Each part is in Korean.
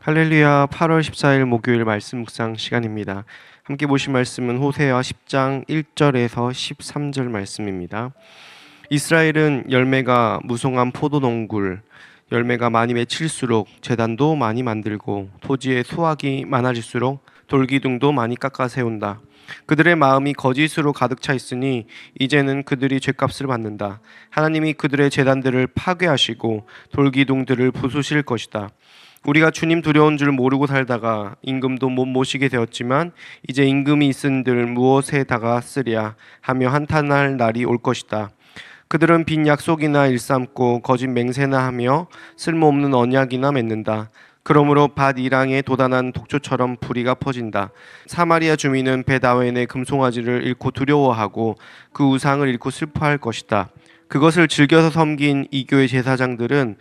할렐루야. 8월 14일 목요일 말씀 묵상 시간입니다. 함께 보실 말씀은 호세아 10장 1절에서 13절 말씀입니다. 이스라엘은 열매가 무성한 포도농굴, 열매가 많이 맺힐수록 제단도 많이 만들고 토지에 수확이 많아질수록 돌기둥도 많이 깎아 세운다. 그들의 마음이 거짓으로 가득 차 있으니 이제는 그들이 죄값을 받는다. 하나님이 그들의 제단들을 파괴하시고 돌기둥들을 부수실 것이다. 우리가 주님 두려운 줄 모르고 살다가 임금도 못 모시게 되었지만 이제 임금이 있은들 무엇에다가 쓰랴 하며 한탄할 날이 올 것이다. 그들은 빈 약속이나 일삼고 거짓 맹세나 하며 쓸모없는 언약이나 맺는다. 그러므로 밭 이랑에 도단한 독초처럼 불의가 퍼진다. 사마리아 주민은 벳아웬의 금송아지를 잃고 두려워하고 그 우상을 잃고 슬퍼할 것이다. 그것을 즐겨서 섬긴 이교의 제사장들은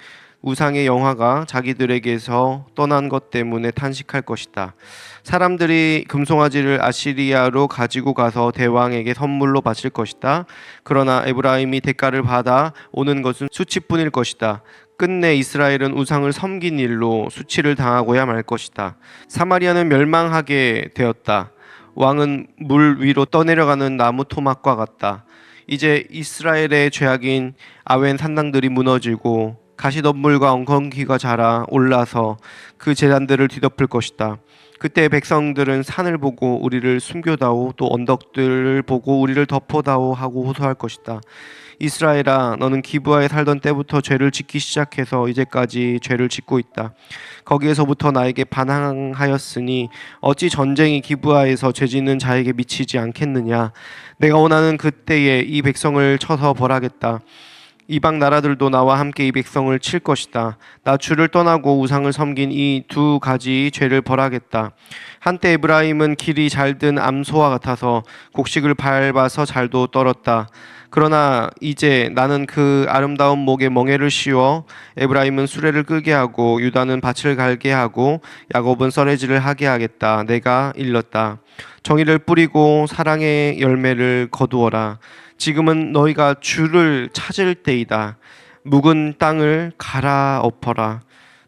우상의 영화가 자기들에게서 떠난 것 때문에 탄식할 것이다. 사람들이 금송아지를 아시리아로 가지고 가서 대왕에게 선물로 바칠 것이다. 그러나 에브라임이 대가를 받아 오는 것은 수치뿐일 것이다. 끝내 이스라엘은 우상을 섬긴 일로 수치를 당하고야 말 것이다. 사마리아는 멸망하게 되었다. 왕은 물 위로 떠내려가는 나무 토막과 같다. 이제 이스라엘의 죄악인 아웬 산당들이 무너지고 가시덤불과 엉겅퀴가 자라 올라서 그 제단들을 뒤덮을 것이다. 그때 백성들은 산을 보고 우리를 숨겨다오, 또 언덕들을 보고 우리를 덮어다오 하고 호소할 것이다. 이스라엘아, 너는 기브아에 살던 때부터 죄를 짓기 시작해서 이제까지 죄를 짓고 있다. 거기에서부터 나에게 반항하였으니 어찌 전쟁이 기브아에서 죄짓는 자에게 미치지 않겠느냐. 내가 원하는 그때에 이 백성을 쳐서 벌하겠다. 이방 나라들도 나와 함께 이 백성을 칠 것이다. 나 주를 떠나고 우상을 섬긴 이 두 가지 죄를 벌하겠다. 한때 에브라임은 길이 잘든 암소와 같아서 곡식을 밟아서 잘도 떨었다. 그러나 이제 나는 그 아름다운 목에 멍에를 씌워 에브라임은 수레를 끌게 하고 유다는 밭을 갈게 하고 야곱은 썰매질을 하게 하겠다. 내가 일렀다. 정의를 뿌리고 사랑의 열매를 거두어라. 지금은 너희가 주를 찾을 때이다. 묵은 땅을 갈아엎어라.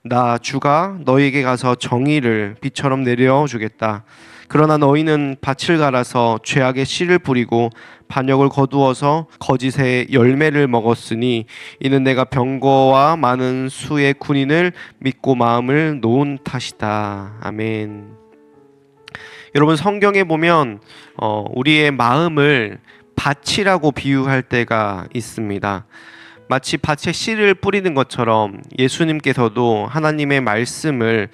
나 주가 너희에게 가서 정의를 비처럼 내려주겠다. 그러나 너희는 밭을 갈아서 죄악의 씨를 뿌리고 반역을 거두어서 거짓의 열매를 먹었으니 이는 내가 병거와 많은 수의 군인을 믿고 마음을 놓은 탓이다. 아멘. 여러분, 성경에 보면 우리의 마음을 밭이라고 비유할 때가 있습니다. 마치 밭에 씨를 뿌리는 것처럼 예수님께서도 하나님의 말씀을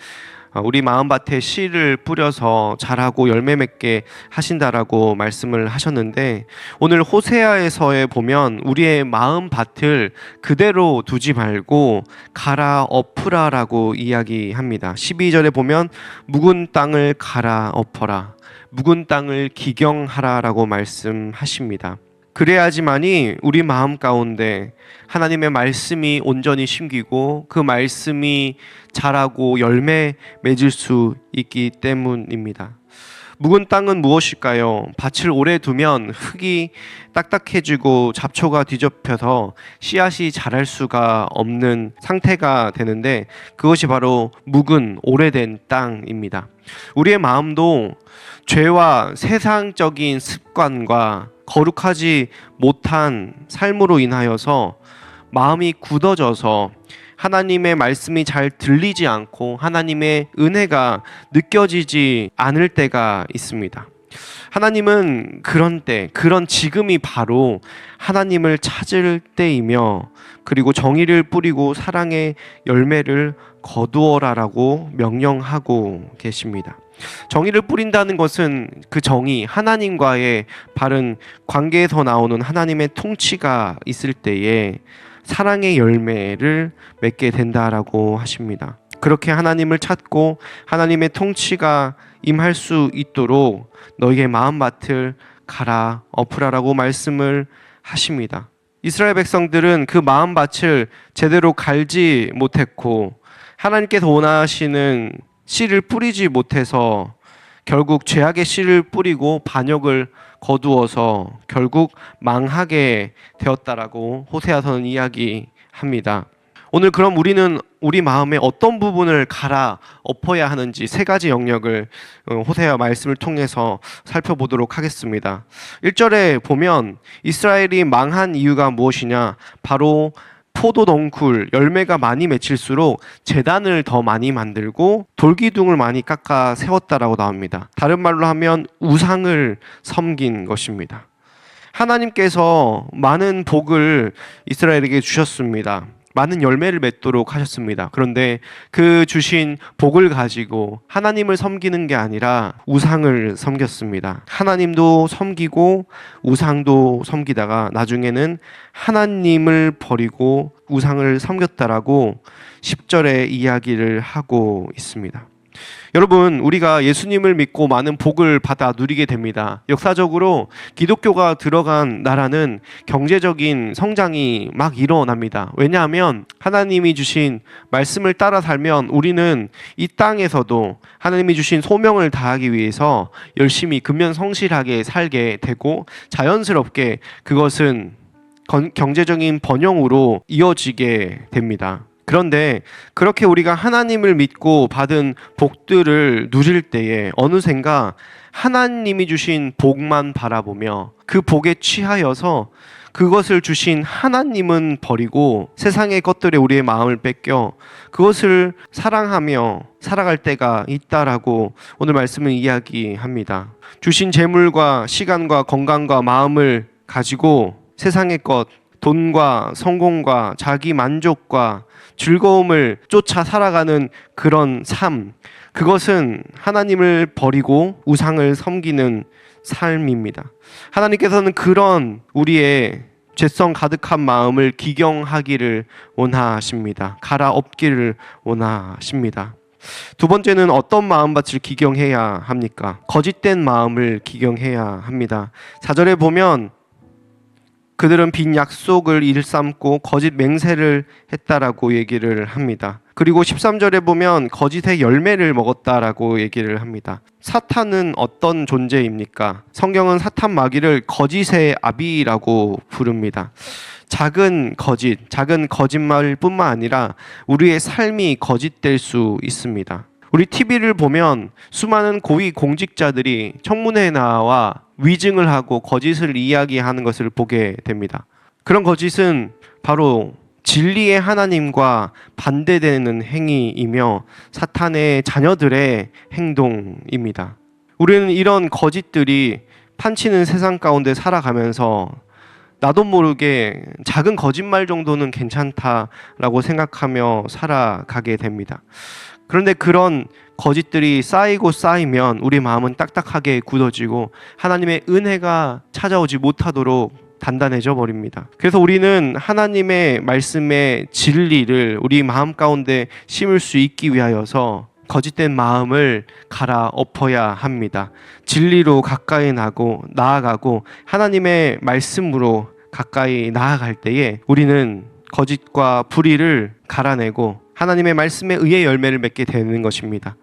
우리 마음밭에 씨를 뿌려서 자라고 열매 맺게 하신다라고 말씀을 하셨는데, 오늘 호세아에서에 보면 우리의 마음밭을 그대로 두지 말고 갈아엎으라라고 이야기합니다. 12절에 보면 묵은 땅을 갈아엎어라, 묵은 땅을 기경하라라고 말씀하십니다. 그래야지만이 우리 마음 가운데 하나님의 말씀이 온전히 심기고 그 말씀이 자라고 열매 맺을 수 있기 때문입니다. 묵은 땅은 무엇일까요? 밭을 오래 두면 흙이 딱딱해지고 잡초가 뒤덮여서 씨앗이 자랄 수가 없는 상태가 되는데, 그것이 바로 묵은 오래된 땅입니다. 우리의 마음도 죄와 세상적인 습관과 거룩하지 못한 삶으로 인하여서 마음이 굳어져서 하나님의 말씀이 잘 들리지 않고 하나님의 은혜가 느껴지지 않을 때가 있습니다. 하나님은 그런 때, 그런 지금이 바로 하나님을 찾을 때이며, 그리고 정의를 뿌리고 사랑의 열매를 거두어라라고 명령하고 계십니다. 정의를 뿌린다는 것은 그 정의, 하나님과의 바른 관계에서 나오는 하나님의 통치가 있을 때에 사랑의 열매를 맺게 된다라고 하십니다. 그렇게 하나님을 찾고 하나님의 통치가 임할 수 있도록 너희의 마음밭을 갈아엎으라라고 말씀을 하십니다. 이스라엘 백성들은 그 마음밭을 제대로 갈지 못했고 하나님께서 원하시는 씨를 뿌리지 못해서 결국 죄악의 씨를 뿌리고 반역을 거두어서 결국 망하게 되었다라고 호세아서는 이야기합니다. 오늘 그럼 우리는 우리 마음의 어떤 부분을 갈아 엎어야 하는지 세 가지 영역을 호세아 말씀을 통해서 살펴보도록 하겠습니다. 1절에 보면 이스라엘이 망한 이유가 무엇이냐? 바로 포도 덩쿨 열매가 많이 맺힐수록 제단을 더 많이 만들고 돌기둥을 많이 깎아 세웠다라고 나옵니다. 다른 말로 하면 우상을 섬긴 것입니다. 하나님께서 많은 복을 이스라엘에게 주셨습니다. 많은 열매를 맺도록 하셨습니다. 그런데 그 주신 복을 가지고 하나님을 섬기는 게 아니라 우상을 섬겼습니다. 하나님도 섬기고 우상도 섬기다가 나중에는 하나님을 버리고 우상을 섬겼다라고 10절에 이야기를 하고 있습니다. 여러분, 우리가 예수님을 믿고 많은 복을 받아 누리게 됩니다. 역사적으로 기독교가 들어간 나라는 경제적인 성장이 막 일어납니다. 왜냐하면 하나님이 주신 말씀을 따라 살면 우리는 이 땅에서도 하나님이 주신 소명을 다하기 위해서 열심히 근면성실하게 살게 되고 자연스럽게 그것은 경제적인 번영으로 이어지게 됩니다. 그런데 그렇게 우리가 하나님을 믿고 받은 복들을 누릴 때에 어느샌가 하나님이 주신 복만 바라보며 그 복에 취하여서 그것을 주신 하나님은 버리고 세상의 것들에 우리의 마음을 뺏겨 그것을 사랑하며 살아갈 때가 있다라고 오늘 말씀은 이야기합니다. 주신 재물과 시간과 건강과 마음을 가지고 세상의 것, 돈과 성공과 자기 만족과 즐거움을 쫓아 살아가는 그런 삶, 그것은 하나님을 버리고 우상을 섬기는 삶입니다. 하나님께서는 그런 우리의 죄성 가득한 마음을 기경하기를 원하십니다. 갈아엎기를 원하십니다. 두 번째는 어떤 마음밭을 기경해야 합니까? 거짓된 마음을 기경해야 합니다. 4절에 보면 그들은 빈 약속을 일삼고 거짓 맹세를 했다라고 얘기를 합니다. 그리고 13절에 보면 거짓의 열매를 먹었다라고 얘기를 합니다. 사탄은 어떤 존재입니까? 성경은 사탄 마귀를 거짓의 아비라고 부릅니다. 작은 거짓, 작은 거짓말뿐만 아니라 우리의 삶이 거짓될 수 있습니다. 우리 TV를 보면 수많은 고위 공직자들이 청문회에 나와 위증을 하고 거짓을 이야기하는 것을 보게 됩니다. 그런 거짓은 바로 진리의 하나님과 반대되는 행위이며 사탄의 자녀들의 행동입니다. 우리는 이런 거짓들이 판치는 세상 가운데 살아가면서 나도 모르게 작은 거짓말 정도는 괜찮다라고 생각하며 살아가게 됩니다. 그런데 그런 거짓들이 쌓이고 쌓이면 우리 마음은 딱딱하게 굳어지고 하나님의 은혜가 찾아오지 못하도록 단단해져 버립니다. 그래서 우리는 하나님의 말씀의 진리를 우리 마음 가운데 심을 수 있기 위하여서 거짓된 마음을 갈아엎어야 합니다. 진리로 가까이 나아가고 하나님의 말씀으로 가까이 나아갈 때에 우리는 거짓과 불의를 갈아내고 하나님의 말씀에 의해 열매를 맺게 되는 것입니다.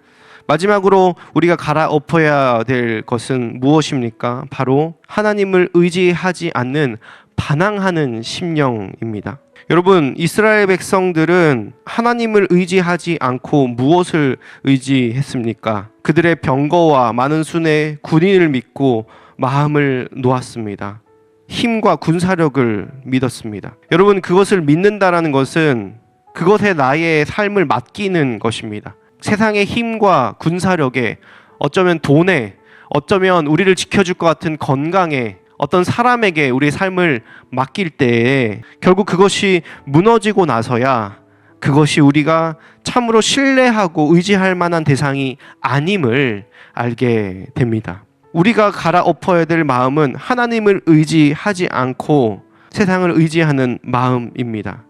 마지막으로 우리가 갈아엎어야 될 것은 무엇입니까? 바로 하나님을 의지하지 않는 반항하는 심령입니다. 여러분, 이스라엘 백성들은 하나님을 의지하지 않고 무엇을 의지했습니까? 그들의 병거와 많은 수의 군인을 믿고 마음을 놓았습니다. 힘과 군사력을 믿었습니다. 여러분, 그것을 믿는다라는 것은 그것에 나의 삶을 맡기는 것입니다. 세상의 힘과 군사력에, 어쩌면 돈에, 어쩌면 우리를 지켜줄 것 같은 건강에, 어떤 사람에게 우리의 삶을 맡길 때에 결국 그것이 무너지고 나서야 그것이 우리가 참으로 신뢰하고 의지할 만한 대상이 아님을 알게 됩니다. 우리가 갈아엎어야 될 마음은 하나님을 의지하지 않고 세상을 의지하는 마음입니다.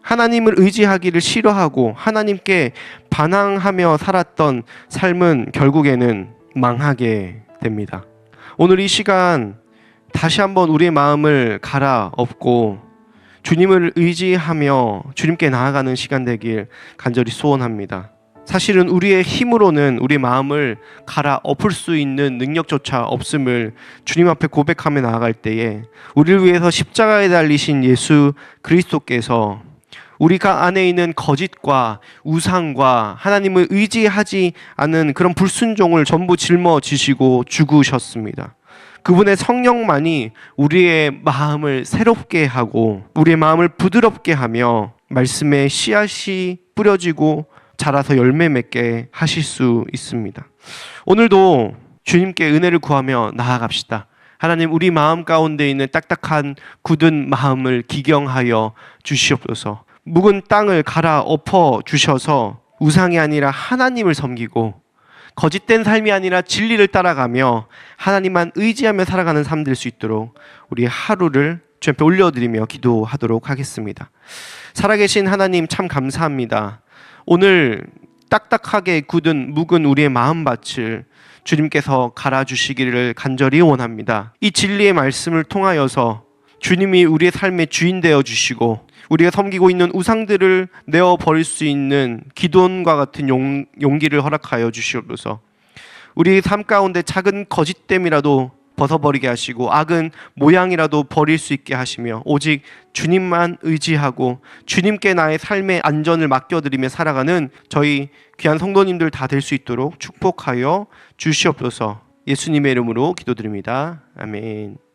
하나님을 의지하기를 싫어하고 하나님께 반항하며 살았던 삶은 결국에는 망하게 됩니다. 오늘 이 시간 다시 한번 우리의 마음을 갈아엎고 주님을 의지하며 주님께 나아가는 시간 되길 간절히 소원합니다. 사실은 우리의 힘으로는 우리 마음을 갈아엎을 수 있는 능력조차 없음을 주님 앞에 고백하며 나아갈 때에 우리를 위해서 십자가에 달리신 예수 그리스도께서 우리가 안에 있는 거짓과 우상과 하나님을 의지하지 않은 그런 불순종을 전부 짊어지시고 죽으셨습니다. 그분의 성령만이 우리의 마음을 새롭게 하고 우리의 마음을 부드럽게 하며 말씀의 씨앗이 뿌려지고 자라서 열매 맺게 하실 수 있습니다. 오늘도 주님께 은혜를 구하며 나아갑시다. 하나님, 우리 마음 가운데 있는 딱딱한 굳은 마음을 기경하여 주시옵소서. 묵은 땅을 갈아 엎어 주셔서 우상이 아니라 하나님을 섬기고 거짓된 삶이 아니라 진리를 따라가며 하나님만 의지하며 살아가는 삶 될 수 있도록 우리 하루를 주 앞에 올려드리며 기도하도록 하겠습니다. 살아계신 하나님, 참 감사합니다. 오늘 딱딱하게 굳은 묵은 우리의 마음밭을 주님께서 갈아주시기를 간절히 원합니다. 이 진리의 말씀을 통하여서 주님이 우리의 삶의 주인 되어 주시고 우리가 섬기고 있는 우상들을 내어버릴 수 있는 기도원과 같은 용기를 허락하여 주시옵소서. 우리 삶 가운데 작은 거짓됨이라도 벗어버리게 하시고 악은 모양이라도 버릴 수 있게 하시며 오직 주님만 의지하고 주님께 나의 삶의 안전을 맡겨드리며 살아가는 저희 귀한 성도님들 다 될 수 있도록 축복하여 주시옵소서. 예수님의 이름으로 기도드립니다. 아멘.